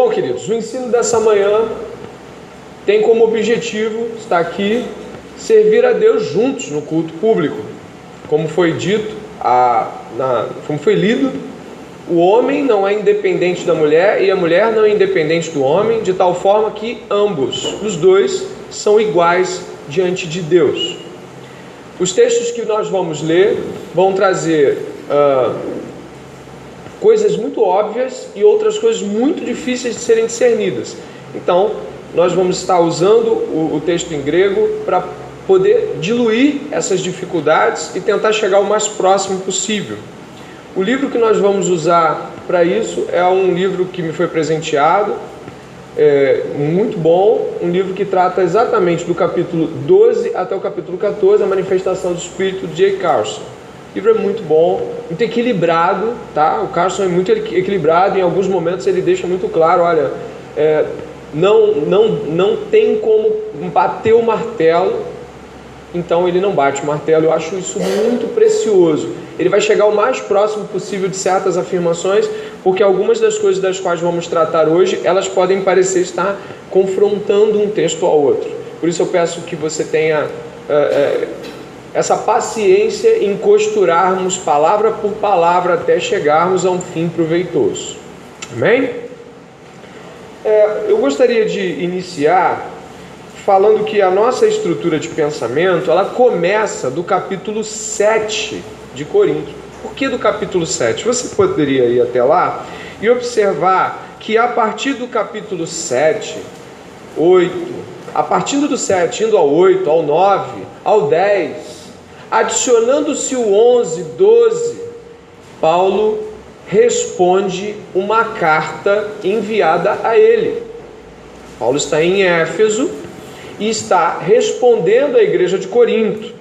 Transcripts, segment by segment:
Bom, queridos, o ensino dessa manhã tem como objetivo, está aqui, servir a Deus juntos no culto público. Como foi dito, como foi lido, o homem não é independente da mulher e a mulher não é independente do homem, de tal forma que ambos, os dois, são iguais diante de Deus. Os textos que nós vamos ler vão trazer coisas muito óbvias e outras coisas muito difíceis de serem discernidas. Então, nós vamos estar usando o texto em grego para poder diluir essas dificuldades e tentar chegar o mais próximo possível. O livro que nós vamos usar para isso é um livro que me foi presenteado, muito bom, um livro que trata exatamente do capítulo 12 até o capítulo 14, a manifestação do Espírito de J. Carson. O livro é muito bom, muito equilibrado, tá? O Carson é muito equilibrado, em alguns momentos ele deixa muito claro, olha, não tem como bater o martelo, então ele não bate o martelo. Eu acho isso muito precioso. Ele vai chegar o mais próximo possível de certas afirmações, porque algumas das coisas das quais vamos tratar hoje, elas podem parecer estar confrontando um texto ao outro. Por isso eu peço que você tenha essa paciência em costurarmos palavra por palavra até chegarmos a um fim proveitoso. Amém? Eu gostaria de iniciar falando que a nossa estrutura de pensamento, ela começa do capítulo 7 de Coríntios. Por que do capítulo 7? Você poderia ir até lá e observar que a partir do capítulo 7, 8, a partir do 7, indo ao 8, ao 9, ao 10, adicionando-se o 11, 12, Paulo responde uma carta enviada a ele. Paulo está em Éfeso e está respondendo à igreja de Corinto.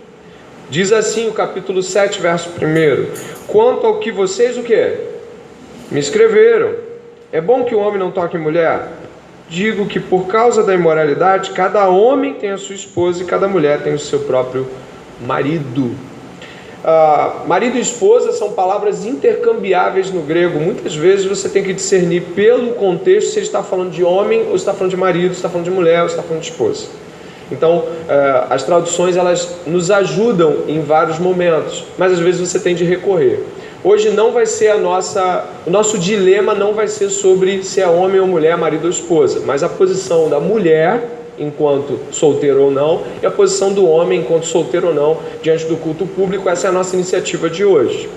Diz assim o capítulo 7, verso 1: quanto ao que vocês, o quê? Me escreveram. É bom que o homem não toque mulher? Digo que por causa da imoralidade, cada homem tem a sua esposa e cada mulher tem o seu próprio marido. Marido e esposa são palavras intercambiáveis no grego. Muitas vezes você tem que discernir pelo contexto se ele está falando de homem, ou se está falando de marido, se está falando de mulher, ou se está falando de esposa. Então, as traduções, elas nos ajudam em vários momentos, mas às vezes você tem de recorrer. Hoje não vai ser o nosso dilema não vai ser sobre se é homem ou mulher, marido ou esposa, mas a posição da mulher enquanto solteiro ou não, e a posição do homem enquanto solteiro ou não, diante do culto público. Essa é a nossa iniciativa de hoje.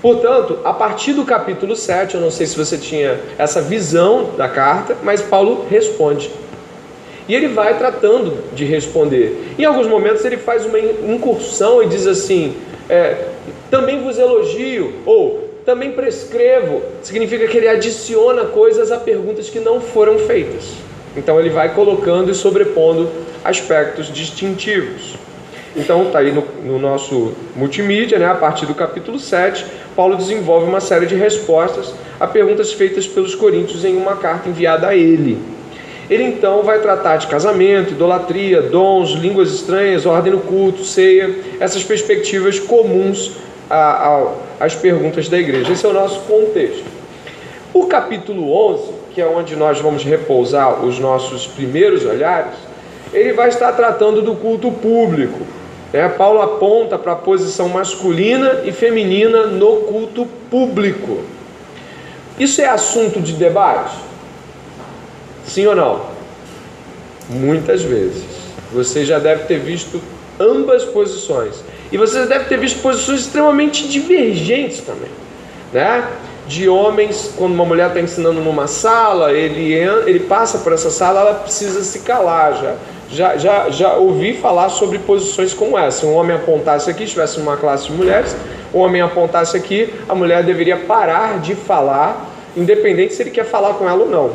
Portanto, a partir do capítulo 7, eu não sei se você tinha essa visão da carta, mas Paulo responde. E ele vai tratando de responder. Em alguns momentos ele faz uma incursão e diz assim, também vos elogio, ou também prescrevo. Significa que ele adiciona coisas a perguntas que não foram feitas. Então ele vai colocando e sobrepondo aspectos distintivos. Então está aí no nosso multimídia, a partir do capítulo 7, Paulo desenvolve uma série de respostas a perguntas feitas pelos coríntios em uma carta enviada a ele. Ele então vai tratar de casamento, idolatria, dons, línguas estranhas, ordem no culto, ceia, essas perspectivas comuns às perguntas da igreja. Esse é o nosso contexto. O capítulo 11, que é onde nós vamos repousar os nossos primeiros olhares, ele vai estar tratando do culto público. Paulo aponta para a posição masculina e feminina no culto público. Isso é assunto de debate? Sim ou não? Muitas vezes. Você já deve ter visto ambas posições. E você já deve ter visto posições extremamente divergentes também, de homens, quando uma mulher está ensinando numa sala, ele passa por essa sala, ela precisa se calar. Já ouvi falar sobre posições como essa. Se um homem apontasse aqui, estivesse numa classe de mulheres, o homem apontasse aqui, a mulher deveria parar de falar, independente se ele quer falar com ela ou não.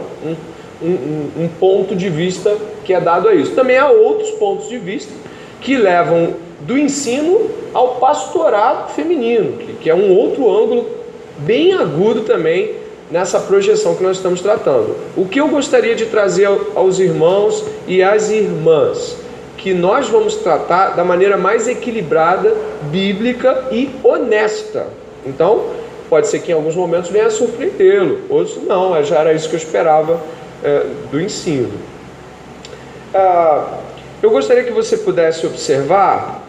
Um ponto de vista que é dado a isso. Também há outros pontos de vista que levam do ensino ao pastorado feminino, que é um outro ângulo bem agudo também nessa projeção que nós estamos tratando. O que eu gostaria de trazer aos irmãos e às irmãs, que nós vamos tratar da maneira mais equilibrada, bíblica e honesta. Então, Pode ser que em alguns momentos venha a surpreendê-lo, outros não, já era isso que eu esperava do ensino. Eu gostaria que você pudesse observar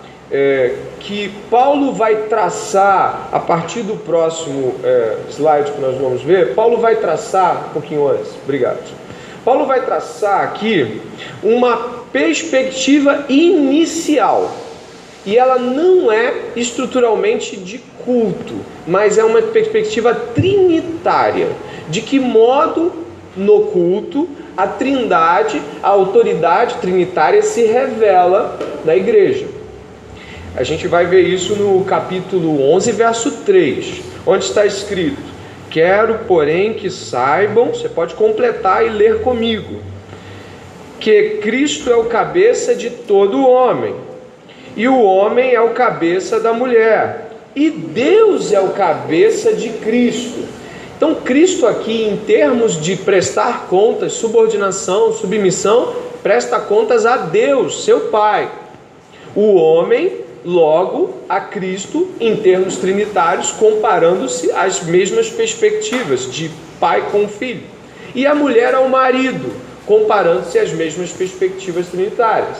que Paulo vai traçar, a partir do próximo slide que nós vamos ver, Paulo vai traçar, um pouquinho antes, obrigado. Paulo vai traçar aqui uma perspectiva inicial, e ela não é estruturalmente de culto, mas é uma perspectiva trinitária. De que modo no culto a trindade, a autoridade trinitária se revela na igreja. A gente vai ver isso no capítulo 11, verso 3, onde está escrito: quero, porém, que saibam, você pode completar e ler comigo, que Cristo é o cabeça de todo homem, e o homem é o cabeça da mulher, e Deus é o cabeça de Cristo. Então, Cristo aqui, em termos de prestar contas, subordinação, submissão, presta contas a Deus, seu Pai. O homem, logo, a Cristo, em termos trinitários, comparando-se às mesmas perspectivas de pai com filho. E a mulher ao marido, comparando-se às mesmas perspectivas trinitárias.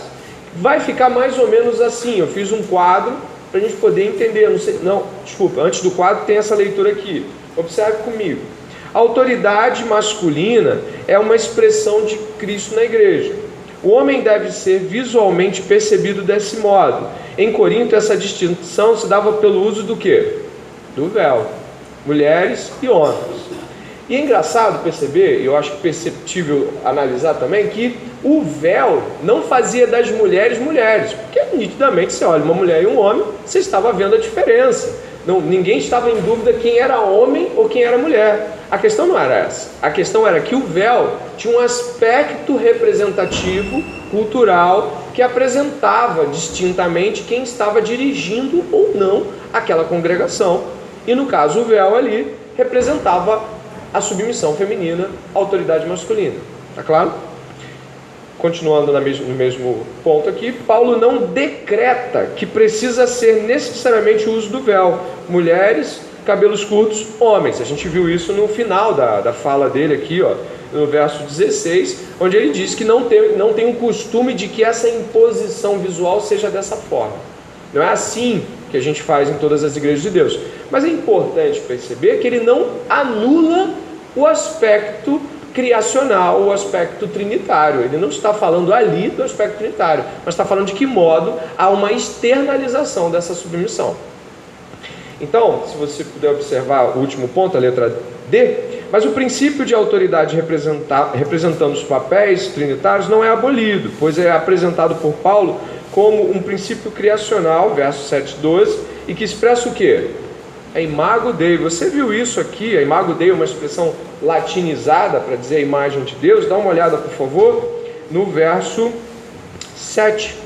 Vai ficar mais ou menos assim. Eu fiz um quadro para a gente poder entender. Desculpa, antes do quadro tem essa leitura aqui. Observe comigo. A autoridade masculina é uma expressão de Cristo na igreja. O homem deve ser visualmente percebido desse modo. Em Corinto, essa distinção se dava pelo uso do quê? Do véu. Mulheres e homens. E é engraçado perceber, e eu acho perceptível analisar também, que o véu não fazia das mulheres mulheres, porque nitidamente você olha uma mulher e um homem, você estava vendo a diferença. Não, ninguém estava em dúvida quem era homem ou quem era mulher. A questão não era essa. A questão era que o véu tinha um aspecto representativo, cultural, que apresentava distintamente quem estava dirigindo ou não aquela congregação. E no caso o véu ali representava a submissão feminina, a autoridade masculina. Tá claro? Continuando no mesmo ponto aqui, Paulo não decreta que precisa ser necessariamente o uso do véu. Mulheres, cabelos curtos, homens. A gente viu isso no final da fala dele aqui, no verso 16, onde ele diz que não tem o costume de que essa imposição visual seja dessa forma. Não é assim que a gente faz em todas as igrejas de Deus. Mas é importante perceber que ele não anula o aspecto criacional, o aspecto trinitário. Ele não está falando ali do aspecto trinitário, mas está falando de que modo há uma externalização dessa submissão. Então, se você puder observar o último ponto, a letra D, mas o princípio de autoridade representando os papéis trinitários não é abolido, pois é apresentado por Paulo como um princípio criacional, verso 7:12, e que expressa o quê? A imago Dei. Você viu isso aqui? A imago Dei é uma expressão latinizada para dizer a imagem de Deus. Dá uma olhada, por favor, no verso 7.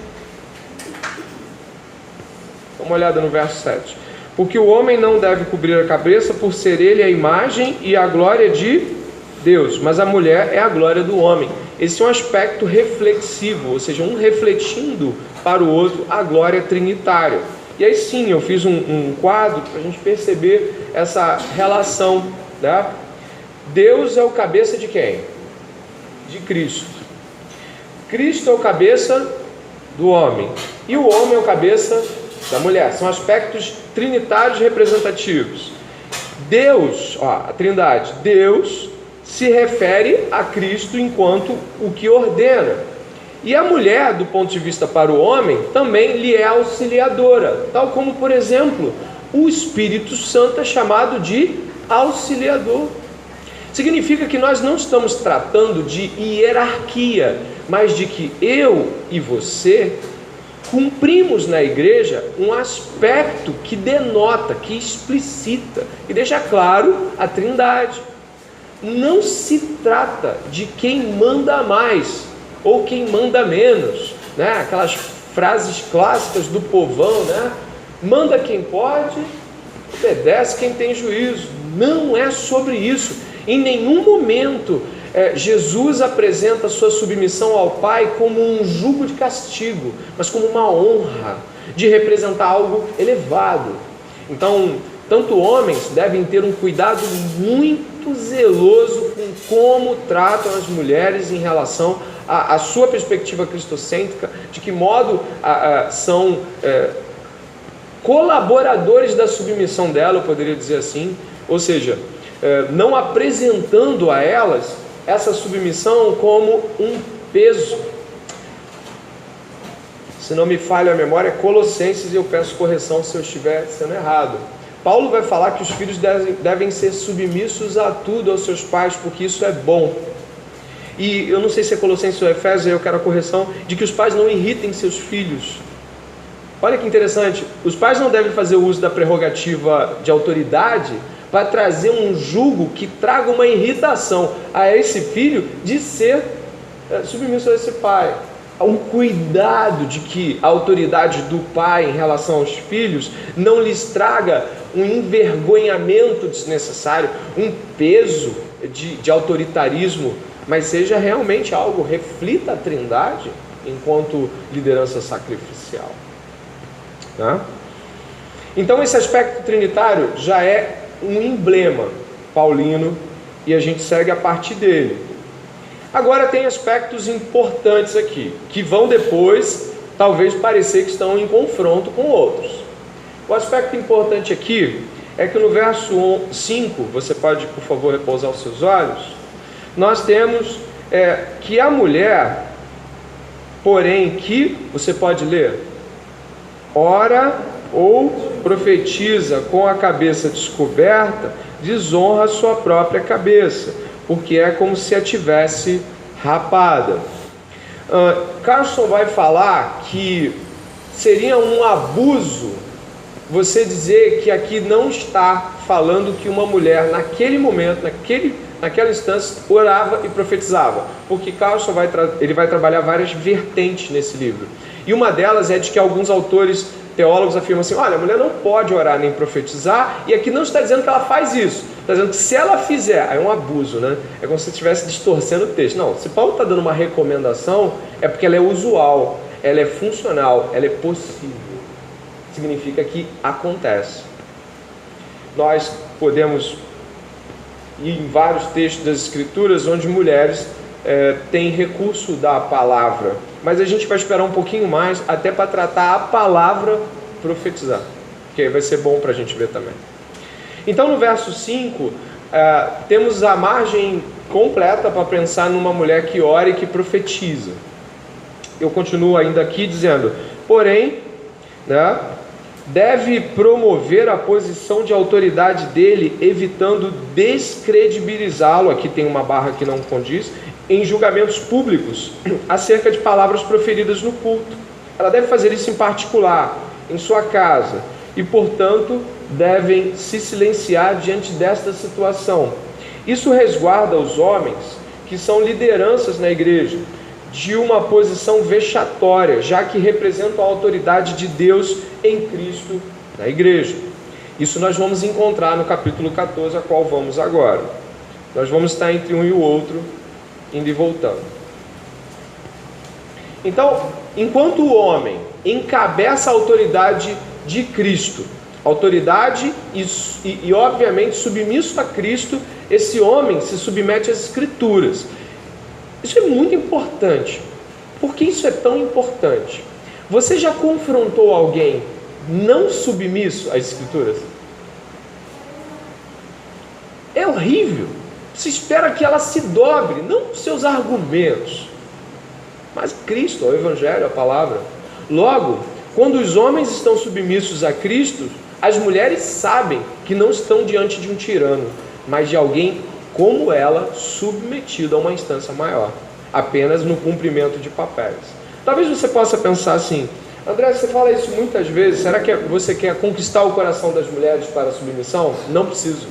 Dá uma olhada no verso 7. Porque o homem não deve cobrir a cabeça, por ser ele a imagem e a glória de Deus, mas a mulher é a glória do homem. Esse é um aspecto reflexivo, ou seja, um refletindo para o outro a glória trinitária. E aí sim, eu fiz um quadro para a gente perceber essa relação, né? Deus é o cabeça de quem? De Cristo. Cristo é o cabeça do homem. E o homem é o cabeça da mulher. São aspectos trinitários representativos. Deus, a trindade, Deus se refere a Cristo enquanto o que ordena. E a mulher, do ponto de vista para o homem, também lhe é auxiliadora, tal como, por exemplo, o Espírito Santo é chamado de auxiliador. Significa que nós não estamos tratando de hierarquia, mas de que eu e você cumprimos na igreja um aspecto que denota, que explicita, que deixa claro a trindade. Não se trata de quem manda mais ou quem manda menos, né? Aquelas frases clássicas do povão, né? Manda quem pode, obedece quem tem juízo. Não é sobre isso. Em nenhum momento Jesus apresenta sua submissão ao Pai como um jugo de castigo, mas como uma honra de representar algo elevado. Então, Tanto homens devem ter um cuidado muito zeloso com como tratam as mulheres em relação à sua perspectiva cristocêntrica, de que modo são colaboradores da submissão dela, eu poderia dizer assim, ou seja, não apresentando a elas essa submissão como um peso. Se não me falha a memória, é Colossenses, e eu peço correção se eu estiver sendo errado. Paulo vai falar que os filhos devem ser submissos a tudo aos seus pais, porque isso é bom. E eu não sei se é Colossenses ou Efésios, eu quero a correção, de que os pais não irritem seus filhos. Olha que interessante, os pais não devem fazer uso da prerrogativa de autoridade para trazer um jugo que traga uma irritação a esse filho de ser submisso a esse pai. Há um cuidado de que a autoridade do pai em relação aos filhos não lhes traga um envergonhamento desnecessário, um peso de autoritarismo, mas seja realmente algo, reflita a Trindade enquanto liderança sacrificial. Tá? Então esse aspecto trinitário já é um emblema paulino e a gente segue a partir dele. Agora tem aspectos importantes aqui, que vão depois talvez parecer que estão em confronto com outros. O aspecto importante aqui é que no verso 5, você pode por favor repousar os seus olhos, nós temos que a mulher, porém que, você pode ler, ora ou profetiza com a cabeça descoberta, desonra a sua própria cabeça, porque é como se a tivesse rapada. Carlson vai falar que seria um abuso você dizer que aqui não está falando que uma mulher naquele momento, naquela instância, orava e profetizava, porque Carlson vai trabalhar várias vertentes nesse livro, e uma delas é de que alguns autores teólogos afirmam assim, olha, a mulher não pode orar nem profetizar, e aqui não está dizendo que ela faz isso, está dizendo que se ela fizer, aí é um abuso, né? É como se estivesse distorcendo o texto. Não, se Paulo está dando uma recomendação, é porque ela é usual, ela é funcional, ela é possível. Significa que acontece. Nós podemos ir em vários textos das Escrituras onde mulheres têm recurso da palavra, mas a gente vai esperar um pouquinho mais até para tratar a palavra profetizar, que aí vai ser bom para a gente ver também. Então no verso 5 temos a margem completa para pensar numa mulher que ora e que profetiza. Eu continuo ainda aqui dizendo, porém, né, deve promover a posição de autoridade dele, evitando descredibilizá-lo, aqui tem uma barra que não condiz, em julgamentos públicos acerca de palavras proferidas no culto. Ela deve fazer isso em particular, em sua casa, e portanto devem se silenciar diante desta situação. Isso resguarda os homens que são lideranças na igreja de uma posição vexatória, já que representam a autoridade de Deus em Cristo na igreja. Isso nós vamos encontrar no capítulo 14, a qual vamos agora. Nós vamos estar entre um e o outro, indo e voltando. Então, enquanto o homem encabeça a autoridade de Cristo, autoridade e obviamente submisso a Cristo, esse homem se submete às Escrituras. Isso é muito importante. Por que isso é tão importante? Você já confrontou alguém não submisso às Escrituras? É horrível. Você espera que ela se dobre, não os seus argumentos, mas Cristo, o Evangelho, a palavra. Logo, quando os homens estão submissos a Cristo, as mulheres sabem que não estão diante de um tirano, mas de alguém como ela, submetido a uma instância maior, apenas no cumprimento de papéis. Talvez você possa pensar assim, André, você fala isso muitas vezes, será que você quer conquistar o coração das mulheres para a submissão? Não preciso.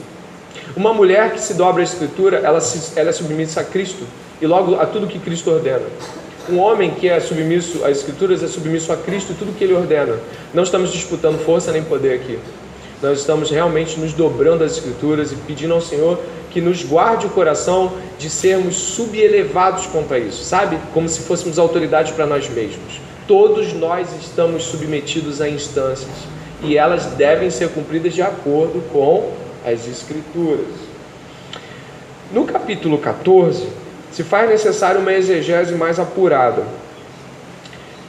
Uma mulher que se dobra à Escritura, ela é submissa a Cristo, e logo a tudo que Cristo ordena. Um homem que é submisso às Escrituras é submisso a Cristo e tudo que Ele ordena. Não estamos disputando força nem poder aqui. Nós estamos realmente nos dobrando às Escrituras e pedindo ao Senhor que nos guarde o coração de sermos subelevados quanto a isso, sabe? Como se fôssemos autoridade para nós mesmos. Todos nós estamos submetidos a instâncias. e elas devem ser cumpridas de acordo com as Escrituras. No capítulo 14, se faz necessário uma exegese mais apurada.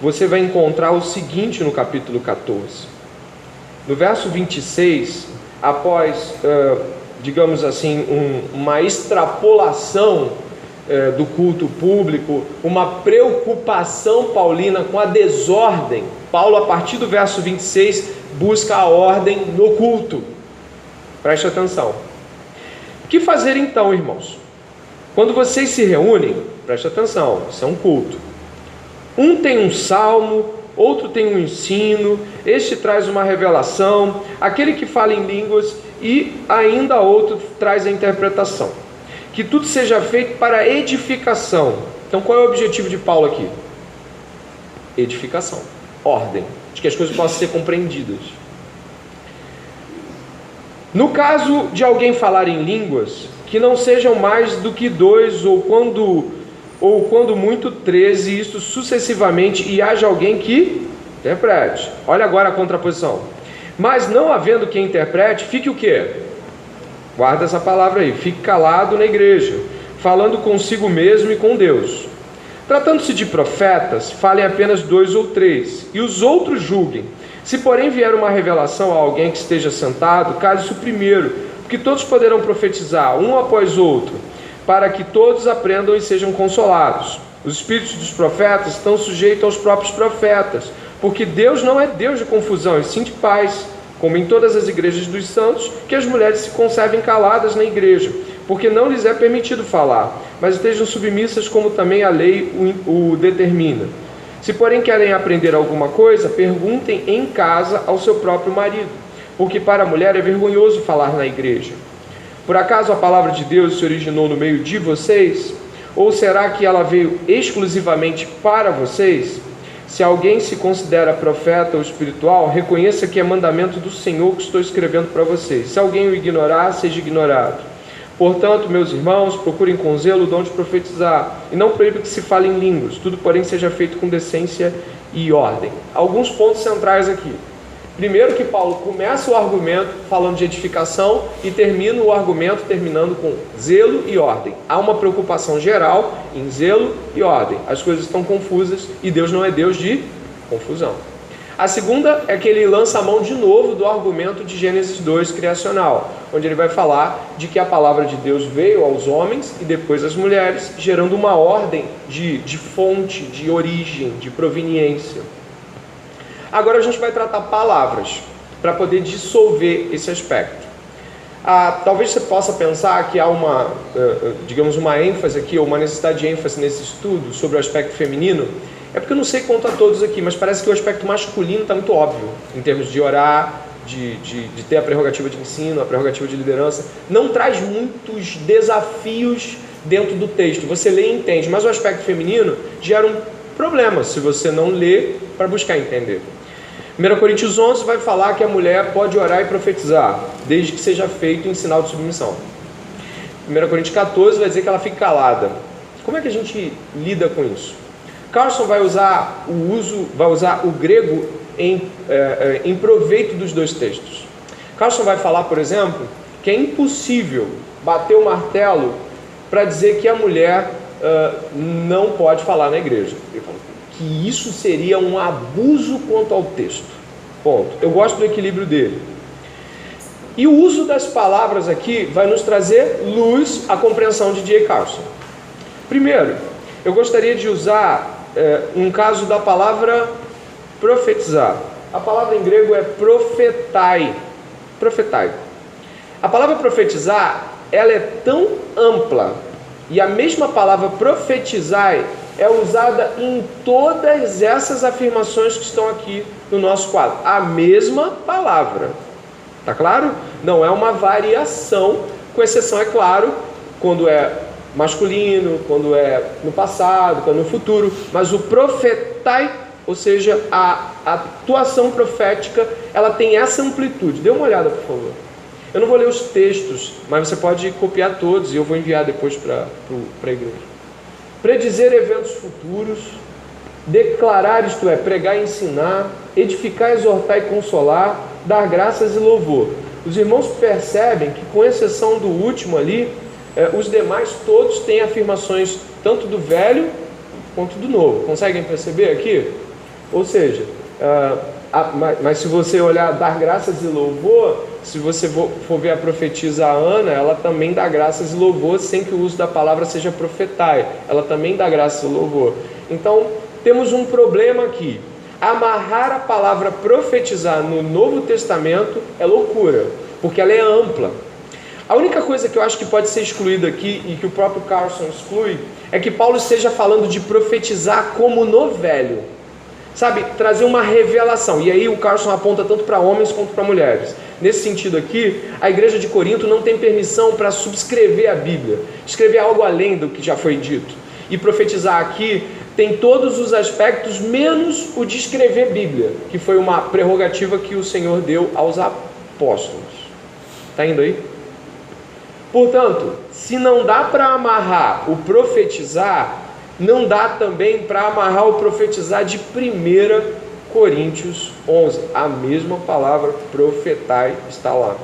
Você vai encontrar o seguinte no capítulo 14. No verso 26, após, digamos assim, uma extrapolação do culto público, uma preocupação paulina com a desordem, Paulo, a partir do verso 26, busca a ordem no culto. Preste atenção. O que fazer então, irmãos? Quando vocês se reúnem, preste atenção, isso é um culto. Um tem um salmo, outro tem um ensino, este traz uma revelação, aquele que fala em línguas e ainda outro traz a interpretação. Que tudo seja feito para edificação. Então qual é o objetivo de Paulo aqui? Edificação, ordem, de que as coisas possam ser compreendidas. No caso de alguém falar em línguas, que não sejam mais do que 2, ou quando muito 13, isto sucessivamente, e haja alguém que interprete. Olha agora a contraposição. Mas não havendo quem interprete, fique o quê? Guarda essa palavra aí. Fique calado na igreja, falando consigo mesmo e com Deus. Tratando-se de profetas, falem apenas 2 ou 3, e os outros julguem. Se porém vier uma revelação a alguém que esteja sentado, cale-se o primeiro, porque todos poderão profetizar, um após outro, para que todos aprendam e sejam consolados. Os espíritos dos profetas estão sujeitos aos próprios profetas, porque Deus não é Deus de confusão, e sim de paz, como em todas as igrejas dos santos, que as mulheres se conservem caladas na igreja, porque não lhes é permitido falar, mas estejam submissas como também a lei o determina. Se porém querem aprender alguma coisa, perguntem em casa ao seu próprio marido, porque para a mulher é vergonhoso falar na igreja. Por acaso a palavra de Deus se originou no meio de vocês? Ou será que ela veio exclusivamente para vocês? Se alguém se considera profeta ou espiritual, reconheça que é mandamento do Senhor que estou escrevendo para vocês. Se alguém o ignorar, seja ignorado. Portanto, meus irmãos, procurem com zelo o dom de profetizar, e não proíbam que se fale em línguas, tudo porém seja feito com decência e ordem. Alguns pontos centrais aqui. Primeiro, que Paulo começa o argumento falando de edificação e termina o argumento terminando com zelo e ordem. Há uma preocupação geral em zelo e ordem. As coisas estão confusas e Deus não é Deus de confusão. A segunda é que ele lança a mão de novo do argumento de Gênesis 2 criacional, onde ele vai falar de que a palavra de Deus veio aos homens e depois às mulheres, gerando uma ordem de fonte, de origem, de proveniência. Agora a gente vai tratar palavras, para poder dissolver esse aspecto. Talvez você possa pensar que há uma ênfase aqui, ou uma necessidade de ênfase nesse estudo sobre o aspecto feminino. É porque eu não sei quanto a todos aqui, mas parece que o aspecto masculino está muito óbvio, em termos de orar, de ter a prerrogativa de ensino, a prerrogativa de liderança. Não traz muitos desafios dentro do texto. Você lê e entende, mas o aspecto feminino gera um problema se você não lê para buscar entender. 1 Coríntios 11 vai falar que a mulher pode orar e profetizar, desde que seja feito em sinal de submissão. 1 Coríntios 14 vai dizer que ela fica calada. Como é que a gente lida com isso? Carlson vai usar o grego em proveito dos dois textos. Carlson vai falar, por exemplo, que é impossível bater o martelo para dizer que a mulher não pode falar na igreja. Ele fala que isso seria um abuso quanto ao texto. Ponto. Eu gosto do equilíbrio dele. E o uso das palavras aqui vai nos trazer luz à compreensão de J. Carlson. Primeiro, eu gostaria de usar um caso da palavra profetizar. A palavra em grego é profetai. Profetai. A palavra profetizar, ela é tão ampla, e a mesma palavra profetizai é usada em todas essas afirmações que estão aqui no nosso quadro. A mesma palavra. Tá claro? Não é uma variação, com exceção, é claro, quando é masculino, quando é no passado, quando é no futuro, mas o profetai, ou seja, a atuação profética, ela tem essa amplitude. Dê uma olhada, por favor. Eu não vou ler os textos, mas você pode copiar todos e eu vou enviar depois para a igreja. Predizer eventos futuros, declarar, isto é, pregar e ensinar, edificar, exortar e consolar, dar graças e louvor. Os irmãos percebem que, com exceção do último ali, os demais todos têm afirmações tanto do velho quanto do novo. Conseguem perceber aqui? Ou seja, mas se você olhar dar graças e louvor, se você for ver a profetisa Ana, ela também dá graças e louvor, sem que o uso da palavra seja profetai. Ela também dá graças e louvor. Então, temos um problema aqui. Amarrar a palavra profetizar no Novo Testamento é loucura, porque ela é ampla. A única coisa que eu acho que pode ser excluída aqui, e que o próprio Carlson exclui, é que Paulo esteja falando de profetizar como no velho. Sabe, trazer uma revelação. E aí o Carlson aponta tanto para homens quanto para mulheres. Nesse sentido aqui, a igreja de Corinto não tem permissão para subscrever a Bíblia, escrever algo além do que já foi dito. E profetizar aqui tem todos os aspectos, menos o de escrever Bíblia, que foi uma prerrogativa que o Senhor deu aos apóstolos. Está indo aí? Portanto, se não dá para amarrar o profetizar, não dá também para amarrar o profetizar de 1 Coríntios 11. A mesma palavra profetai está lá.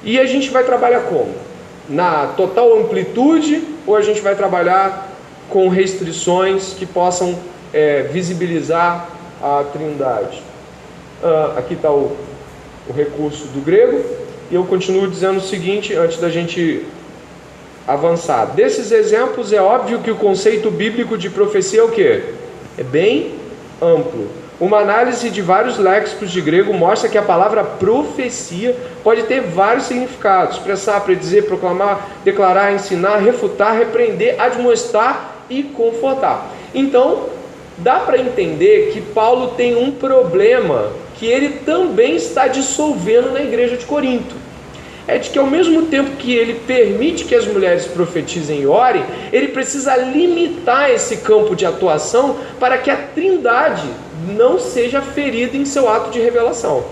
E a gente vai trabalhar como? Na total amplitude, ou a gente vai trabalhar com restrições que possam visibilizar a Trindade? Aqui está o recurso do grego, e eu continuo dizendo o seguinte, antes da gente avançar. Desses exemplos, é óbvio que o conceito bíblico de profecia é o quê? É bem amplo. Uma análise de vários léxicos de grego mostra que a palavra profecia pode ter vários significados: expressar, predizer, proclamar, declarar, ensinar, refutar, repreender, admoestar e confortar. Então, dá para entender que Paulo tem um problema que ele também está dissolvendo na igreja de Corinto. É de que ao mesmo tempo que ele permite que as mulheres profetizem e orem, ele precisa limitar esse campo de atuação para que a Trindade não seja ferida em seu ato de revelação.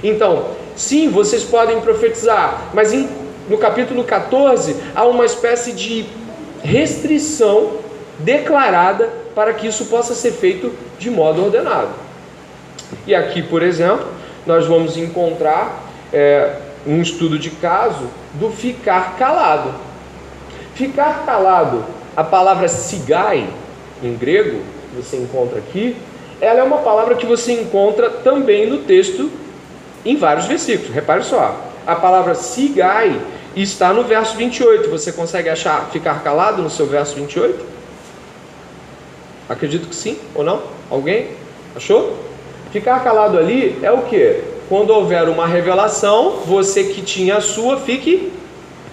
Então, sim, vocês podem profetizar, mas no capítulo 14 há uma espécie de restrição declarada para que isso possa ser feito de modo ordenado. E aqui, por exemplo, nós vamos encontrar um estudo de caso do ficar calado. Ficar calado, a palavra sigai, em grego, que você encontra aqui, ela é uma palavra que você encontra também no texto, em vários versículos. Repare só, a palavra sigai está no verso 28. Você consegue achar ficar calado no seu verso 28? Acredito que sim, ou não? Alguém? Achou? Ficar calado ali é o quê? Quando houver uma revelação, você que tinha a sua, fique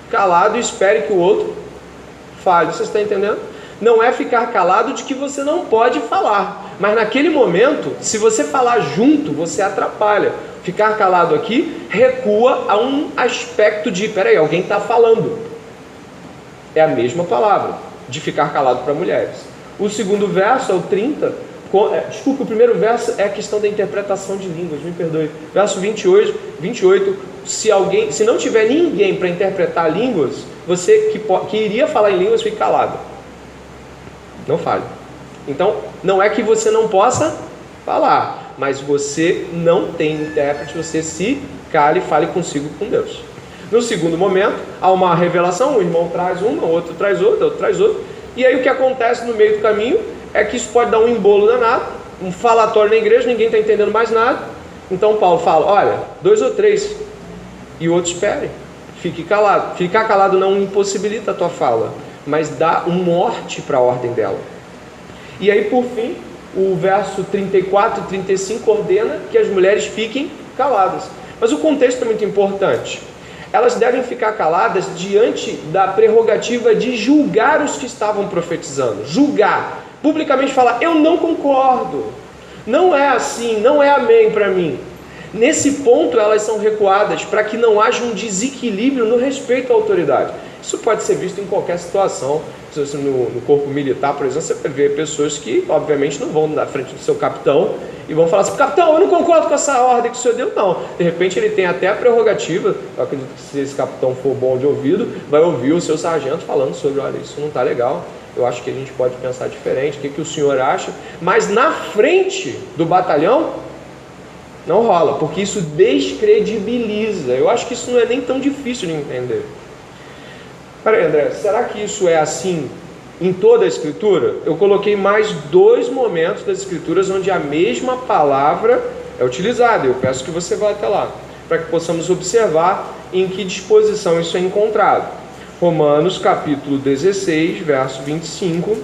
calado e espere que o outro fale. Você está entendendo? Não é ficar calado de que você não pode falar, mas naquele momento, se você falar junto, você atrapalha. Ficar calado aqui recua a um aspecto de, peraí, alguém está falando. É a mesma palavra, de ficar calado para mulheres. O segundo verso é o 30. Desculpa, o primeiro verso é a questão da interpretação de línguas, me perdoe. Verso 28, se não tiver ninguém para interpretar línguas, você que iria falar em línguas, fique calado. Não fale. Então, não é que você não possa falar, mas você não tem intérprete, você se cale e fale consigo com Deus. No segundo momento, há uma revelação, o irmão traz uma, o outro traz outra, outro traz outra, e aí o que acontece no meio do caminho é que isso pode dar um embolo danado, um falatório na igreja, ninguém está entendendo mais nada. Então Paulo fala, olha, 2 ou 3, e o outro espere, fique calado. Ficar calado não impossibilita a tua fala, mas dá um norte para a ordem dela. E aí por fim, o verso 34 e 35 ordena que as mulheres fiquem caladas. Mas o contexto é muito importante. Elas devem ficar caladas diante da prerrogativa de julgar os que estavam profetizando. Julgar. Publicamente falar, eu não concordo, não é assim, não é amém para mim. Nesse ponto elas são recuadas para que não haja um desequilíbrio no respeito à autoridade. Isso pode ser visto em qualquer situação. No corpo militar, por exemplo, você vai ver pessoas que obviamente não vão na frente do seu capitão e vão falar assim, capitão, eu não concordo com essa ordem que o senhor deu, não. De repente ele tem até a prerrogativa, eu acredito que se esse capitão for bom de ouvido, vai ouvir o seu sargento falando sobre, olha, isso não está legal. Eu acho que a gente pode pensar diferente, o que o senhor acha? Mas na frente do batalhão, Não rola, porque isso descredibiliza. Eu acho que isso não é nem tão difícil de entender. Peraí, André, será que isso é assim em toda a Escritura? Eu coloquei mais 2 momentos das Escrituras onde a mesma palavra é utilizada. Eu peço que você vá até lá, para que possamos observar em que disposição isso é encontrado. Romanos capítulo 16, verso 25.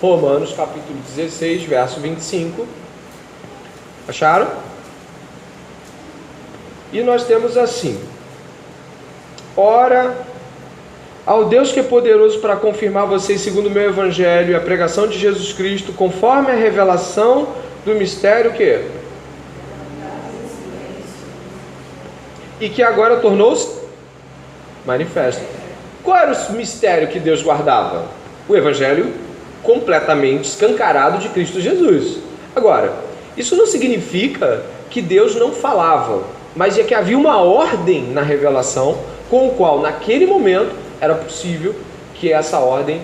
Romanos capítulo 16, verso 25. Acharam? E nós temos assim: ora, ao Deus que é poderoso para confirmar vocês segundo o meu evangelho e a pregação de Jesus Cristo, conforme a revelação do mistério que e que agora tornou-se manifesto. Qual era o mistério que Deus guardava? O evangelho completamente escancarado de Cristo Jesus. Agora, isso não significa que Deus não falava, mas é que havia uma ordem na revelação com o qual naquele momento era possível que essa ordem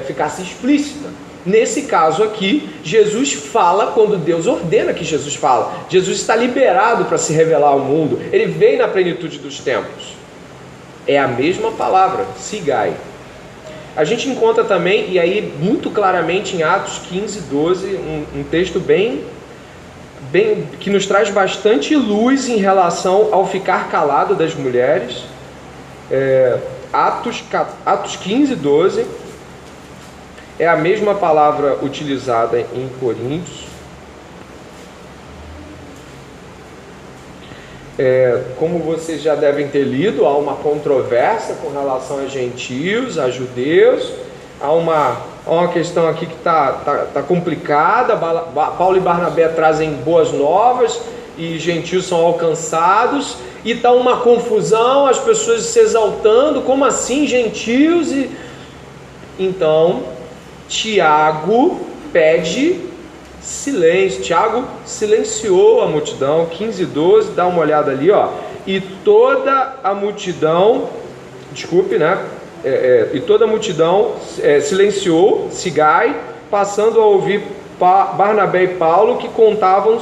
ficasse explícita. Nesse caso aqui, Jesus fala quando Deus ordena que Jesus fala. Jesus está liberado para se revelar ao mundo. Ele vem na plenitude dos tempos. É a mesma palavra, sigai. A gente encontra também, e aí muito claramente em Atos 15, 12, um texto bem que nos traz bastante luz em relação ao ficar calado das mulheres. Atos 15, 12 é a mesma palavra utilizada em Coríntios. Como vocês já devem ter lido, há uma controvérsia com relação a gentios, a judeus. Há uma questão aqui que está complicada. Paulo e Barnabé trazem boas novas e gentios são alcançados, e está uma confusão, as pessoas se exaltando, como assim gentios? Então Tiago pede silêncio. Tiago silenciou a multidão. 15, 12, dá uma olhada ali, ó. E toda a multidão, e toda a multidão silenciou, sigai, passando a ouvir Barnabé e Paulo, que contavam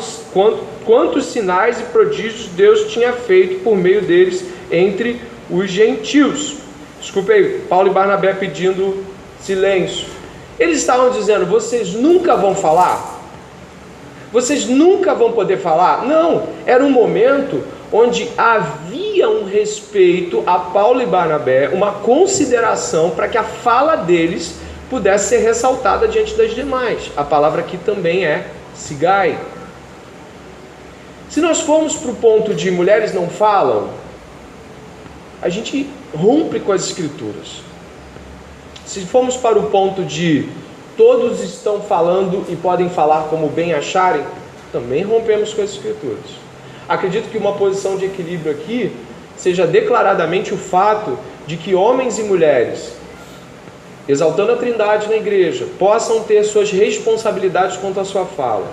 quantos sinais e prodígios Deus tinha feito por meio deles entre os gentios. Desculpe aí, Paulo e Barnabé pedindo silêncio. Eles estavam dizendo: vocês nunca vão falar? Vocês nunca vão poder falar? Não, era um momento onde havia um respeito a Paulo e Barnabé, uma consideração para que a fala deles pudesse ser ressaltada diante das demais. A palavra aqui também é sigai. Se nós formos para o ponto de mulheres não falam, a gente rompe com as escrituras. Se formos para o ponto de todos estão falando e podem falar como bem acharem, também rompemos com as escrituras. Acredito que uma posição de equilíbrio aqui seja declaradamente o fato de que homens e mulheres, exaltando a Trindade na igreja, possam ter suas responsabilidades quanto à sua fala.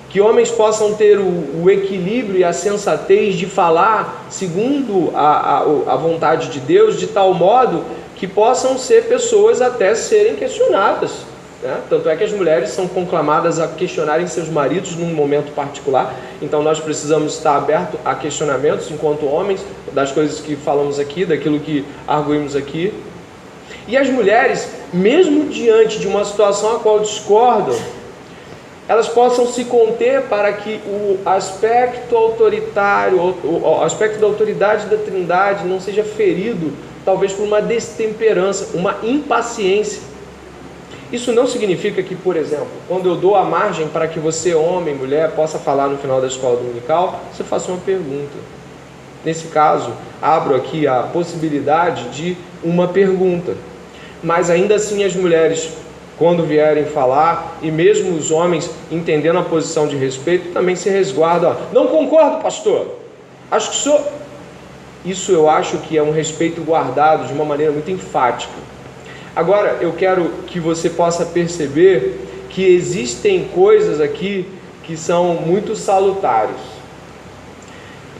Que homens possam ter o equilíbrio e a sensatez de falar segundo a vontade de Deus, de tal modo que possam ser pessoas até serem questionadas, né? Tanto é que as mulheres são conclamadas a questionarem seus maridos num momento particular. Então nós precisamos estar abertos a questionamentos enquanto homens, das coisas que falamos aqui, daquilo que arguímos aqui. E as mulheres, mesmo diante de uma situação a qual discordam, elas possam se conter para que o aspecto autoritário, o aspecto da autoridade da Trindade não seja ferido, talvez por uma destemperança, uma impaciência. Isso não significa que, por exemplo, quando eu dou a margem para que você, homem, mulher, possa falar no final da escola dominical, você faça uma pergunta. Nesse caso, abro aqui a possibilidade de uma pergunta. Mas ainda assim as mulheres, quando vierem falar, e mesmo os homens entendendo a posição de respeito, também se resguardam. Não concordo, pastor. Acho que sou... Isso eu acho que é um respeito guardado de uma maneira muito enfática. Agora, eu quero que você possa perceber que existem coisas aqui que são muito salutares.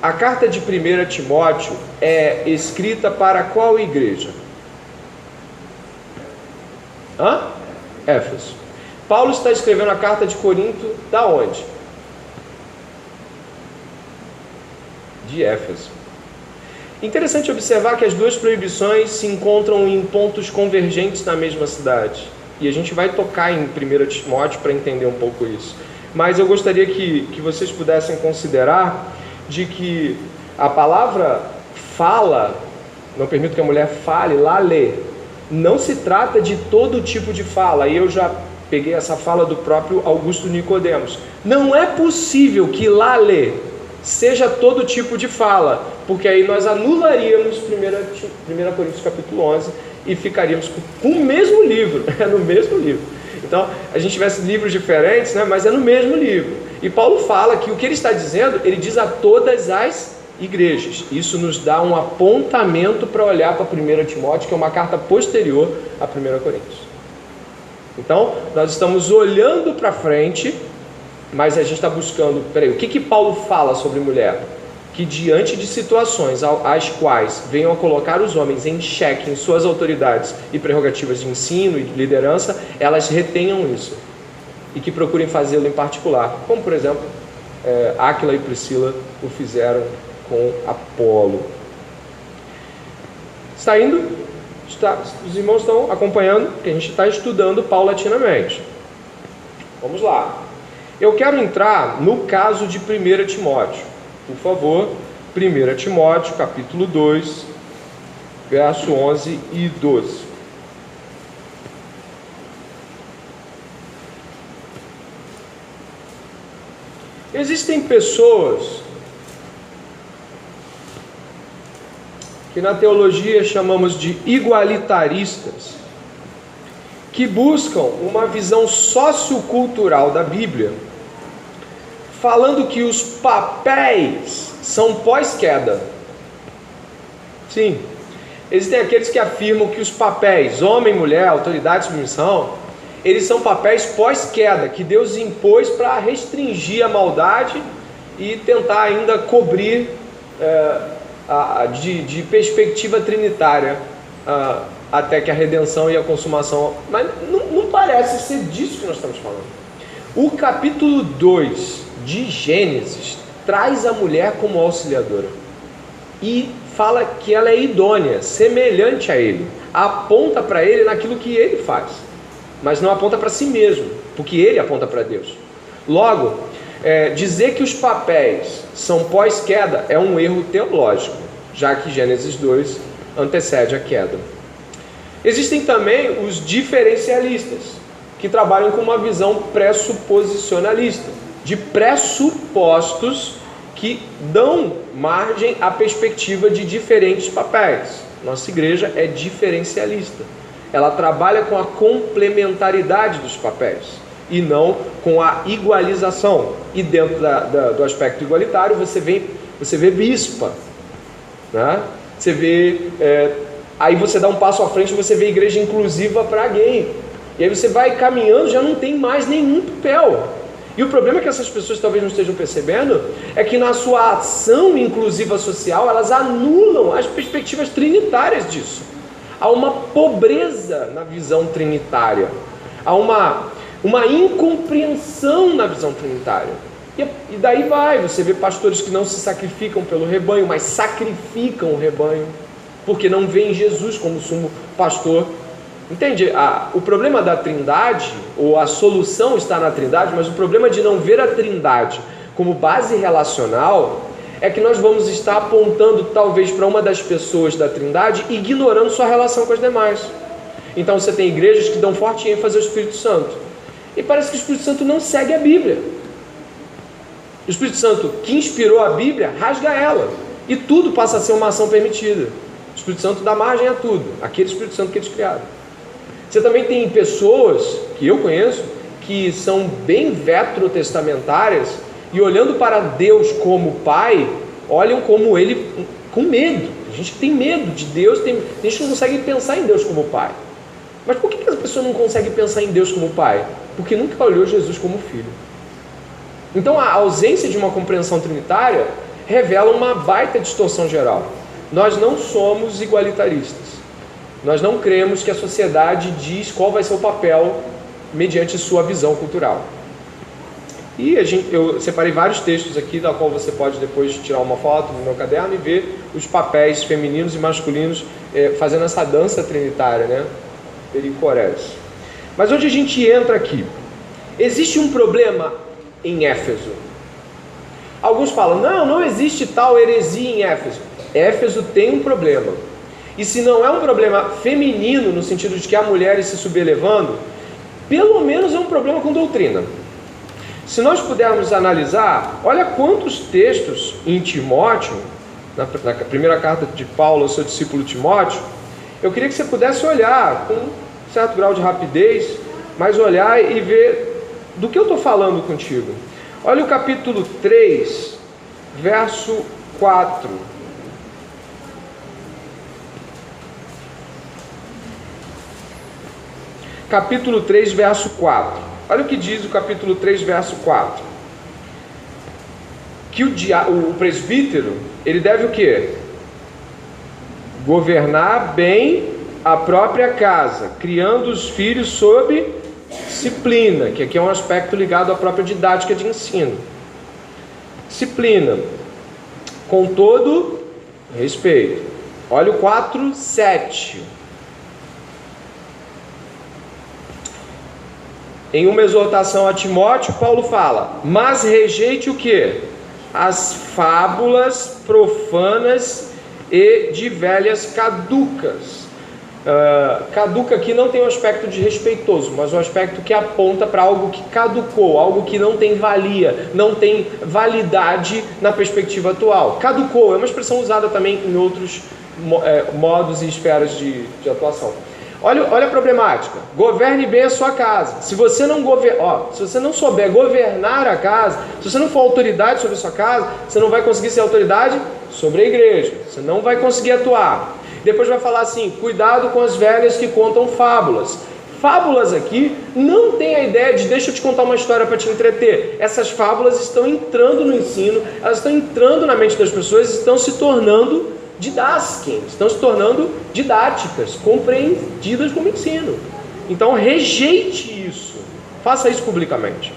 A carta de 1 Timóteo é escrita para qual igreja? Éfeso. Paulo está escrevendo a carta de Corinto da onde? de Éfeso. Interessante observar que as duas proibições se encontram em pontos convergentes na mesma cidade. E a gente vai tocar em 1 Timóteo para entender um pouco isso. Mas eu gostaria que vocês pudessem considerar de que a palavra fala, não permito que a mulher fale, lê, não se trata de todo tipo de fala. E eu já peguei essa fala do próprio Augusto Nicodemos. Não é possível que lê seja todo tipo de fala, porque aí nós anularíamos 1 Coríntios capítulo 11 e ficaríamos com o mesmo livro, é no mesmo livro. Então, a gente tivesse livros diferentes, né, mas é no mesmo livro. E Paulo fala que o que ele está dizendo, ele diz a todas as igrejas. Isso nos dá um apontamento para olhar para 1 Timóteo, que é uma carta posterior a 1 Coríntios. Então, nós estamos olhando para frente, mas a gente está buscando, o que Paulo fala sobre mulher? Que diante de situações às quais venham a colocar os homens em xeque em suas autoridades e prerrogativas de ensino e de liderança, elas retenham isso e que procurem fazê-lo em particular, como por exemplo, Áquila e Priscila o fizeram com Apolo. Os irmãos estão acompanhando, que a gente está estudando paulatinamente. Vamos lá. Eu quero entrar no caso de 1 Timóteo. Por favor, 1 Timóteo, capítulo 2, verso 11 e 12. Existem pessoas que na teologia chamamos de igualitaristas, que buscam uma visão sociocultural da Bíblia, falando que os papéis são pós-queda. Sim, existem aqueles que afirmam que os papéis, homem, mulher, autoridade, submissão, eles são papéis pós-queda, que Deus impôs para restringir a maldade e tentar ainda cobrir de perspectiva trinitária até que a redenção e a consumação. Mas não parece ser disso que nós estamos falando. O capítulo 2 de Gênesis traz a mulher como auxiliadora e fala que ela é idônea, semelhante a ele, aponta para ele naquilo que ele faz, mas não aponta para si mesmo, porque ele aponta para Deus. Logo, dizer que os papéis são pós-queda é um erro teológico, já que Gênesis 2 antecede a queda. Existem também os diferencialistas, que trabalham com uma visão pressuposicionalista, de pressupostos que dão margem à perspectiva de diferentes papéis. Nossa igreja é diferencialista. Ela trabalha com a complementaridade dos papéis e não com a igualização. E dentro do aspecto igualitário você vê bispa, né? Você vê, aí você dá um passo à frente e você vê igreja inclusiva para gay. E aí você vai caminhando, já não tem mais nenhum papel. E o problema que essas pessoas talvez não estejam percebendo é que na sua ação inclusiva social elas anulam as perspectivas trinitárias disso. Há uma pobreza na visão trinitária, há uma incompreensão na visão trinitária. E daí você vê pastores que não se sacrificam pelo rebanho, mas sacrificam o rebanho, porque não veem Jesus como sumo pastor. Entende? O problema da Trindade, ou a solução está na Trindade, mas o problema de não ver a Trindade como base relacional é que nós vamos estar apontando talvez para uma das pessoas da Trindade, ignorando sua relação com as demais. Então você tem igrejas que dão forte ênfase ao Espírito Santo, e parece que o Espírito Santo não segue a Bíblia. O Espírito Santo que inspirou a Bíblia rasga ela, e tudo passa a ser uma ação permitida. O Espírito Santo dá margem a tudo, aquele Espírito Santo que eles criaram. Você também tem pessoas que eu conheço que são bem veterotestamentárias e olhando para Deus como Pai, olham como Ele com medo. A gente tem medo de Deus, a gente não consegue pensar em Deus como Pai. Mas por que as pessoas não conseguem pensar em Deus como Pai? Porque nunca olhou Jesus como Filho. Então a ausência de uma compreensão trinitária revela uma baita distorção geral. Nós não somos igualitaristas. Nós não cremos que a sociedade diz qual vai ser o papel mediante sua visão cultural. E eu separei vários textos aqui, da qual você pode depois tirar uma foto no meu caderno e ver os papéis femininos e masculinos fazendo essa dança trinitária, né? Pericorés. Mas onde a gente entra aqui? Existe um problema em Éfeso. Alguns falam, não existe tal heresia em Éfeso. Éfeso tem um problema. E se não é um problema feminino, no sentido de que há mulheres se sublevando, pelo menos é um problema com doutrina. Se nós pudermos analisar, olha quantos textos em Timóteo, na primeira carta de Paulo ao seu discípulo Timóteo, eu queria que você pudesse olhar com um certo grau de rapidez, mas olhar e ver do que eu estou falando contigo. Olha o capítulo 3, verso 4. Capítulo 3, verso 4. Olha o que diz o capítulo 3, verso 4. Que o presbítero, ele deve o quê? Governar bem a própria casa, criando os filhos sob disciplina, que aqui é um aspecto ligado à própria didática de ensino. Disciplina, com todo respeito. Olha o 4, 7. Em uma exortação a Timóteo, Paulo fala, mas rejeite o quê? As fábulas profanas e de velhas caducas. Caduca aqui não tem um aspecto de respeitoso, mas um aspecto que aponta para algo que caducou, algo que não tem valia, não tem validade na perspectiva atual. Caducou é uma expressão usada também em outros modos e esferas de atuação. Olha a problemática. Governe bem a sua casa. Se você não souber governar a casa, se você não for autoridade sobre a sua casa, você não vai conseguir ser autoridade sobre a igreja. Você não vai conseguir atuar. Depois vai falar assim, cuidado com as velhas que contam fábulas. Fábulas aqui não tem a ideia de deixa eu te contar uma história para te entreter. Essas fábulas estão entrando no ensino, elas estão entrando na mente das pessoas, estão se tornando estão se tornando didáticas, compreendidas como ensino. Então rejeite isso, faça isso publicamente.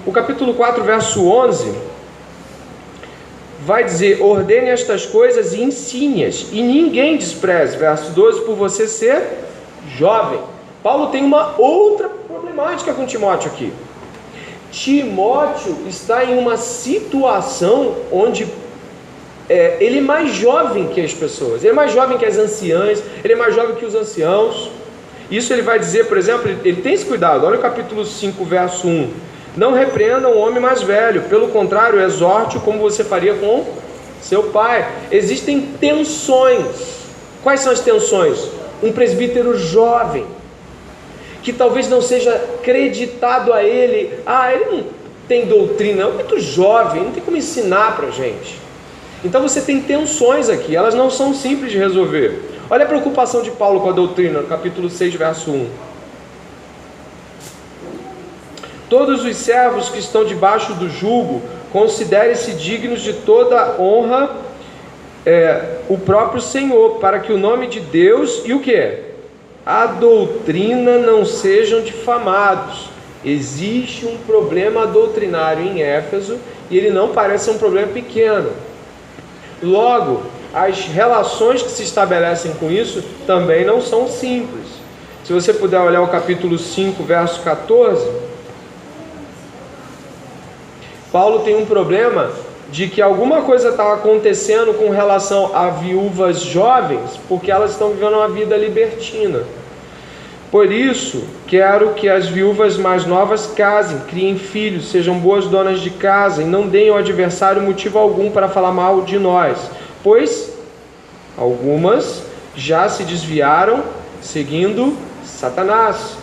O capítulo 4, verso 11, vai dizer, ordene estas coisas e ensine-as, e ninguém despreze, verso 12, por você ser jovem. Paulo tem uma outra problemática com Timóteo aqui. Timóteo está em uma situação onde ele é mais jovem que as pessoas, ele é mais jovem que as anciãs, ele é mais jovem que os anciãos. Isso ele vai dizer, por exemplo, ele tem esse cuidado. Olha o capítulo 5, verso 1. Não repreenda um homem mais velho, pelo contrário, exorte-o como você faria com seu pai. Existem tensões. Quais são as tensões? Um presbítero jovem, que talvez não seja creditado a ele, ele não tem doutrina, é muito jovem, não tem como ensinar para a gente. Então você tem tensões aqui, elas não são simples de resolver. Olha a preocupação de Paulo com a doutrina, no capítulo 6, verso 1. Todos os servos que estão debaixo do jugo, considerem-se dignos de toda honra, o próprio Senhor, para que o nome de Deus e o quê? A doutrina não sejam difamados. Existe um problema doutrinário em Éfeso, e ele não parece ser um problema pequeno. Logo, as relações que se estabelecem com isso também não são simples. Se você puder olhar o capítulo 5, verso 14, Paulo tem um problema de que alguma coisa está acontecendo com relação a viúvas jovens, porque elas estão vivendo uma vida libertina. Por isso, quero que as viúvas mais novas casem, criem filhos, sejam boas donas de casa e não deem ao adversário motivo algum para falar mal de nós, pois algumas já se desviaram seguindo Satanás.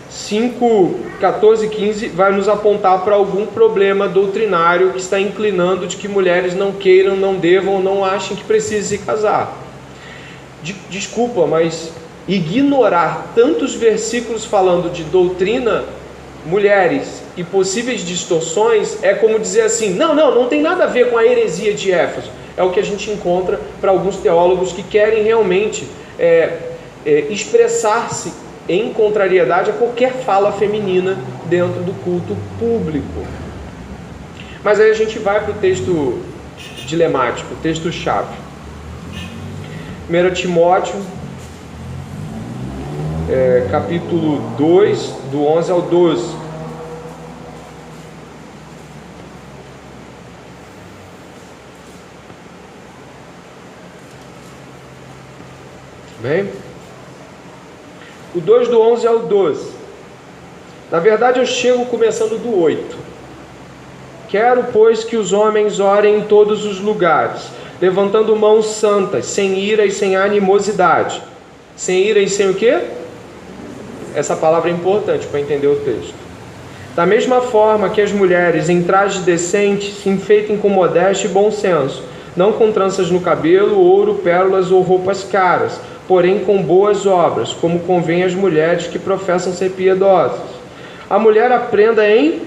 5, 14 e 15 vai nos apontar para algum problema doutrinário que está inclinando de que mulheres não queiram, não devam, não achem que precisem se casar. Desculpa, mas ignorar tantos versículos falando de doutrina, mulheres e possíveis distorções é como dizer assim, não tem nada a ver com a heresia de Éfeso. É o que a gente encontra para alguns teólogos que querem realmente expressar-se em contrariedade a qualquer fala feminina dentro do culto público. Mas aí a gente vai para o texto dilemático, o texto-chave. 1 Timóteo, capítulo 2, do 11 ao 12. Bem? O 2 do 11 ao 12. Na verdade eu chego começando do 8. Quero, pois, que os homens orem em todos os lugares, levantando mãos santas, sem ira e sem animosidade. Sem ira e sem o quê? Essa palavra é importante para entender o texto. Da mesma forma que as mulheres em trajes decentes se enfeitem com modéstia e bom senso, não com tranças no cabelo, ouro, pérolas ou roupas caras, porém com boas obras, como convém às mulheres que professam ser piedosas. A mulher aprenda em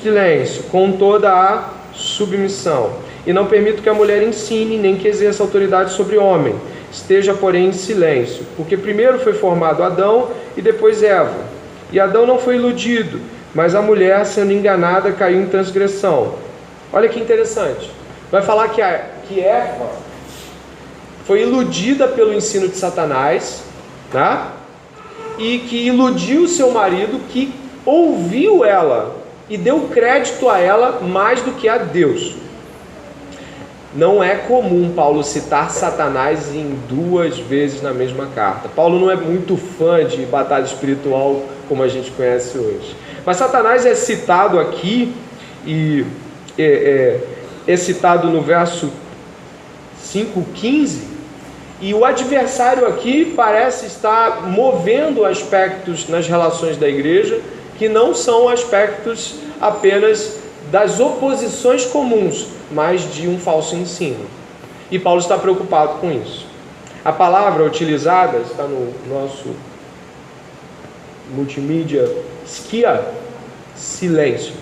silêncio, com toda a submissão. E não permito que a mulher ensine, nem que exerça autoridade sobre o homem. Esteja, porém, em silêncio, porque primeiro foi formado Adão e depois Eva. E Adão não foi iludido, mas a mulher, sendo enganada, caiu em transgressão. Olha que interessante. Vai falar que Eva foi iludida pelo ensino de Satanás, né? E que iludiu seu marido, que ouviu ela e deu crédito a ela mais do que a Deus. Não é comum Paulo citar Satanás em 2 vezes na mesma carta. Paulo não é muito fã de batalha espiritual como a gente conhece hoje. Mas Satanás é citado aqui e é citado no verso 5:15, e o adversário aqui parece estar movendo aspectos nas relações da igreja que não são aspectos apenas das oposições comuns, mas de um falso ensino. E Paulo está preocupado com isso. A palavra utilizada está no nosso multimídia, skia, silêncio.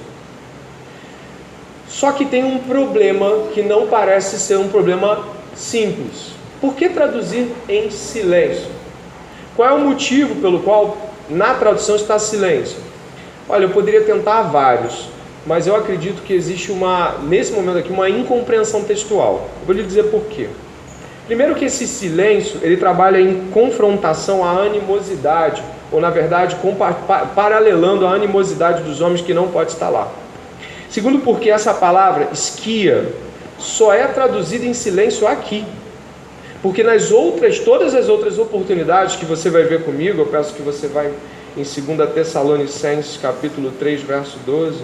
Só que tem um problema que não parece ser um problema simples. Por que traduzir em silêncio? Qual é o motivo pelo qual na tradução está silêncio? Olha, eu poderia tentar vários, mas eu acredito que existe nesse momento aqui, uma incompreensão textual. Eu vou lhe dizer por quê. Primeiro que esse silêncio, ele trabalha em confrontação à animosidade, ou na verdade, paralelando a animosidade dos homens que não pode estar lá. Segundo, porque essa palavra, esquia, só é traduzida em silêncio aqui. Porque todas as outras oportunidades que você vai ver comigo, eu peço que você vá em 2 Tessalonicenses, capítulo 3, verso 12.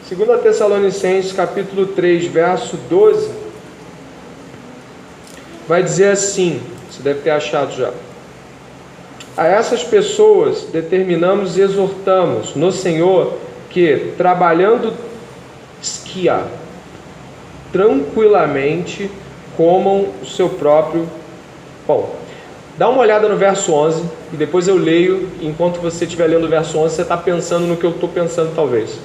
Segunda Tessalonicenses, capítulo 3, verso 12, vai dizer assim, você deve ter achado já. A essas pessoas determinamos e exortamos no Senhor que, trabalhando tranquilamente, comam o seu próprio pão. Dá uma olhada no verso 11 e depois eu leio. Enquanto você estiver lendo o verso 11, você está pensando no que eu estou pensando talvez.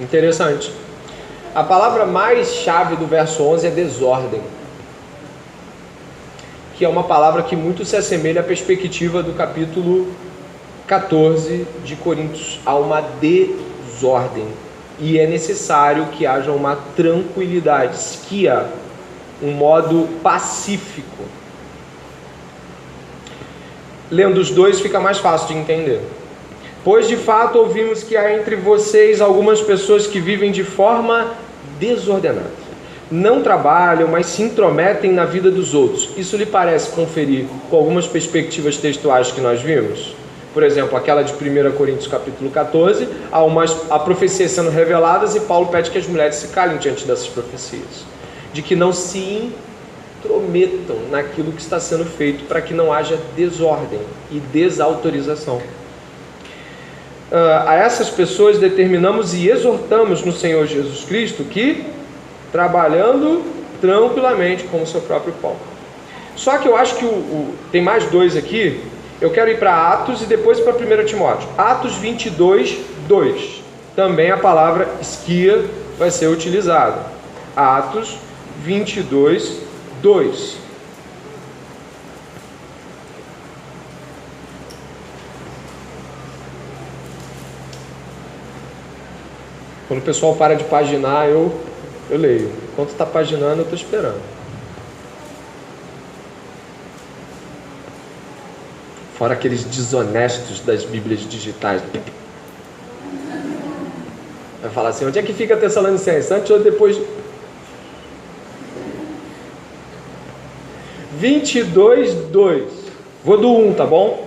Interessante. A palavra mais chave do verso 11 é desordem, que é uma palavra que muito se assemelha à perspectiva do capítulo 14 de Coríntios. Há uma desordem e é necessário que haja uma tranquilidade, skia, um modo pacífico. Lendo os dois fica mais fácil de entender. Pois de fato ouvimos que há entre vocês algumas pessoas que vivem de forma desordenada. Não trabalham, mas se intrometem na vida dos outros. Isso lhe parece conferir com algumas perspectivas textuais que nós vimos? Por exemplo, aquela de 1 Coríntios capítulo 14, há profecias sendo reveladas e Paulo pede que as mulheres se calem diante dessas profecias. De que não se intrometam naquilo que está sendo feito para que não haja desordem e desautorização. A essas pessoas determinamos e exortamos no Senhor Jesus Cristo que, trabalhando tranquilamente com o seu próprio pão. Só que eu acho que tem mais dois aqui. Eu quero ir para Atos e depois para 1 Timóteo. Atos 22, 2. Também a palavra esquia vai ser utilizada. Atos 22, 2. Quando o pessoal para de paginar, eu leio. Enquanto está paginando, eu estou esperando. Fora aqueles desonestos das Bíblias digitais. Vai falar assim, onde é que fica Tessalonicenses? Antes ou depois? 22, 2. Vou do 1, tá bom?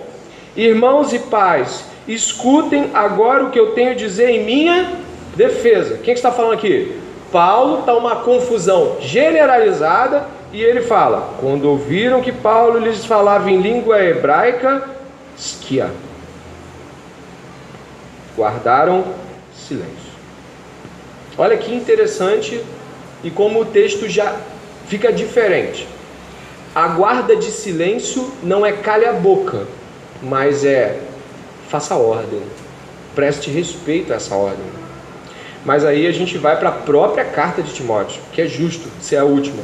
Irmãos e pais, escutem agora o que eu tenho a dizer em minha defesa. Quem está falando aqui? Paulo. Está uma confusão generalizada e ele fala, quando ouviram que Paulo lhes falava em língua hebraica, esquia, guardaram silêncio. Olha que interessante e como o texto já fica diferente. A guarda de silêncio não é calha a boca, mas é faça ordem, preste respeito a essa ordem. Mas aí a gente vai para a própria carta de Timóteo, que é justo ser a última.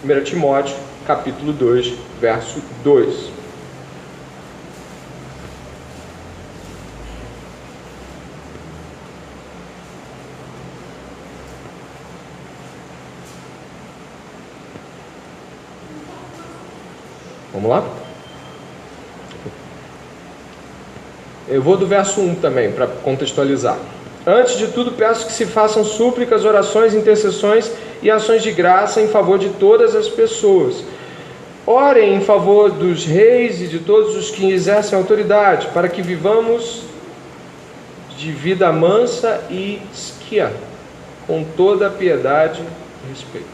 1 Timóteo, capítulo 2, verso 2. Vamos lá? Eu vou do verso 1 também, para contextualizar. Antes de tudo, peço que se façam súplicas, orações, intercessões e ações de graça em favor de todas as pessoas. Orem em favor dos reis e de todos os que exercem autoridade, para que vivamos de vida mansa e esquia, com toda a piedade e respeito.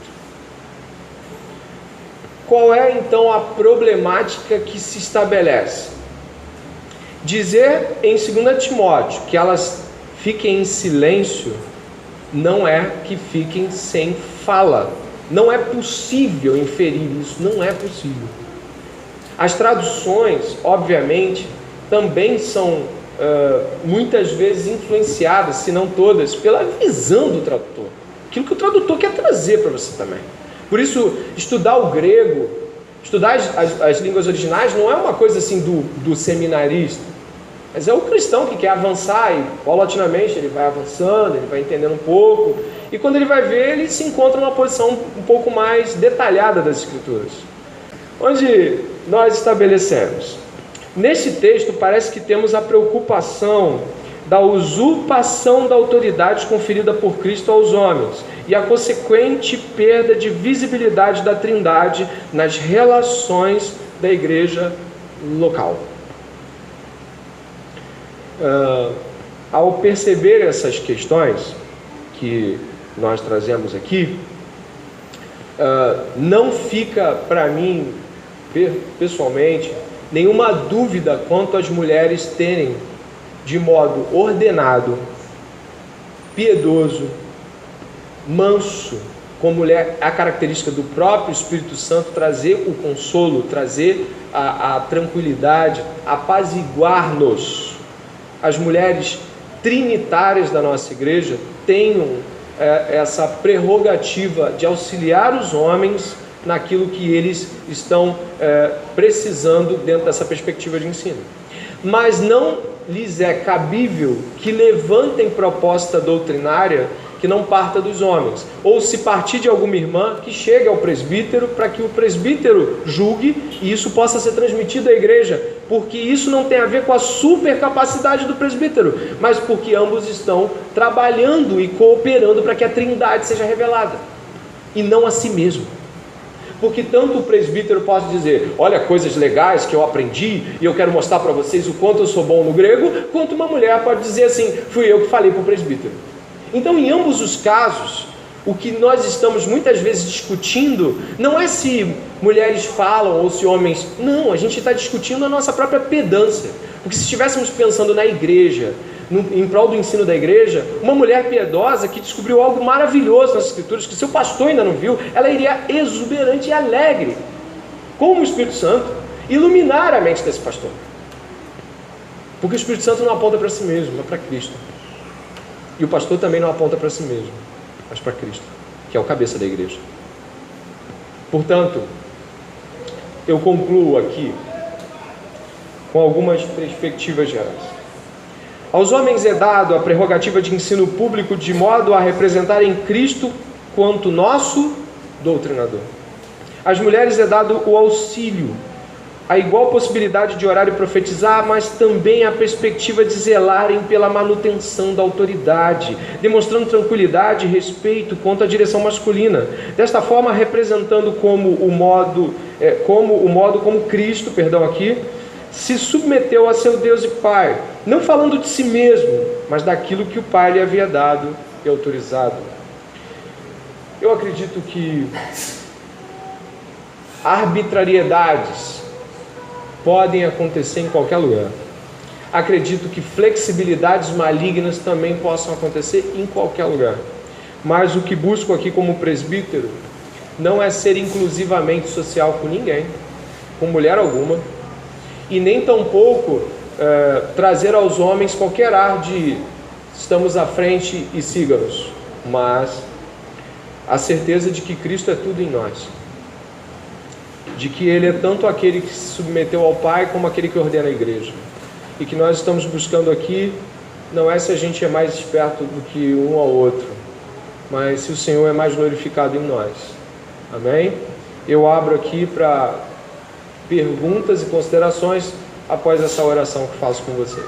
Qual é então a problemática que se estabelece? Dizer em 2 Timóteo que elas fiquem em silêncio não é que fiquem sem fala. Não é possível inferir isso, não é possível. As traduções, obviamente, também são muitas vezes influenciadas, se não todas, pela visão do tradutor. Aquilo que o tradutor quer trazer para você também. Por isso, estudar o grego, estudar as línguas originais não é uma coisa assim do seminarista, mas é o cristão que quer avançar e paulatinamente ele vai avançando, ele vai entendendo um pouco, e quando ele vai ver, ele se encontra numa posição um pouco mais detalhada das Escrituras. Onde nós estabelecemos? Nesse texto parece que temos a preocupação da usurpação da autoridade conferida por Cristo aos homens e a consequente perda de visibilidade da Trindade nas relações da igreja local. Ao perceber essas questões que nós trazemos aqui, não fica para mim, pessoalmente, nenhuma dúvida quanto às mulheres terem de modo ordenado, piedoso, manso, como mulher, a característica do próprio Espírito Santo, trazer o consolo, trazer a tranquilidade, apaziguar-nos. As mulheres trinitárias da nossa igreja tenham essa prerrogativa de auxiliar os homens naquilo que eles estão precisando dentro dessa perspectiva de ensino. Mas não lhes é cabível que levantem proposta doutrinária que não parta dos homens, ou se partir de alguma irmã, que chegue ao presbítero, para que o presbítero julgue e isso possa ser transmitido à igreja, porque isso não tem a ver com a supercapacidade do presbítero, mas porque ambos estão trabalhando e cooperando para que a Trindade seja revelada, e não a si mesmo. Porque tanto o presbítero pode dizer, olha, coisas legais que eu aprendi e eu quero mostrar para vocês o quanto eu sou bom no grego, quanto uma mulher pode dizer assim, fui eu que falei para o presbítero. Então, em ambos os casos, o que nós estamos muitas vezes discutindo não é se mulheres falam ou se homens... Não, a gente está discutindo a nossa própria pedância. Porque se estivéssemos pensando na igreja, em prol do ensino da igreja, uma mulher piedosa que descobriu algo maravilhoso nas Escrituras, que seu pastor ainda não viu, ela iria exuberante e alegre como o Espírito Santo, iluminar a mente desse pastor. Porque o Espírito Santo não aponta para si mesmo, mas para Cristo. E o pastor também não aponta para si mesmo, mas para Cristo, que é o cabeça da igreja. Portanto, eu concluo aqui com algumas perspectivas gerais. Aos homens é dado a prerrogativa de ensino público de modo a representarem Cristo quanto nosso doutrinador. Às mulheres é dado o auxílio, a igual possibilidade de orar e profetizar, mas também a perspectiva de zelarem pela manutenção da autoridade, demonstrando tranquilidade e respeito quanto à direção masculina. Desta forma, representando como Cristo, se submeteu a seu Deus e Pai, não falando de si mesmo, mas daquilo que o Pai lhe havia dado e autorizado. Eu acredito que arbitrariedades podem acontecer em qualquer lugar. Acredito que flexibilidades malignas também possam acontecer em qualquer lugar. Mas o que busco aqui como presbítero não é ser inclusivamente social com ninguém, com mulher alguma, e nem tampouco trazer aos homens qualquer ar de estamos à frente e siga-nos, mas a certeza de que Cristo é tudo em nós, de que Ele é tanto aquele que se submeteu ao Pai como aquele que ordena a igreja, e que nós estamos buscando aqui não é se a gente é mais esperto do que um ao outro, mas se o Senhor é mais glorificado em nós. Amém? Eu abro aqui para perguntas e considerações após essa oração que faço com vocês.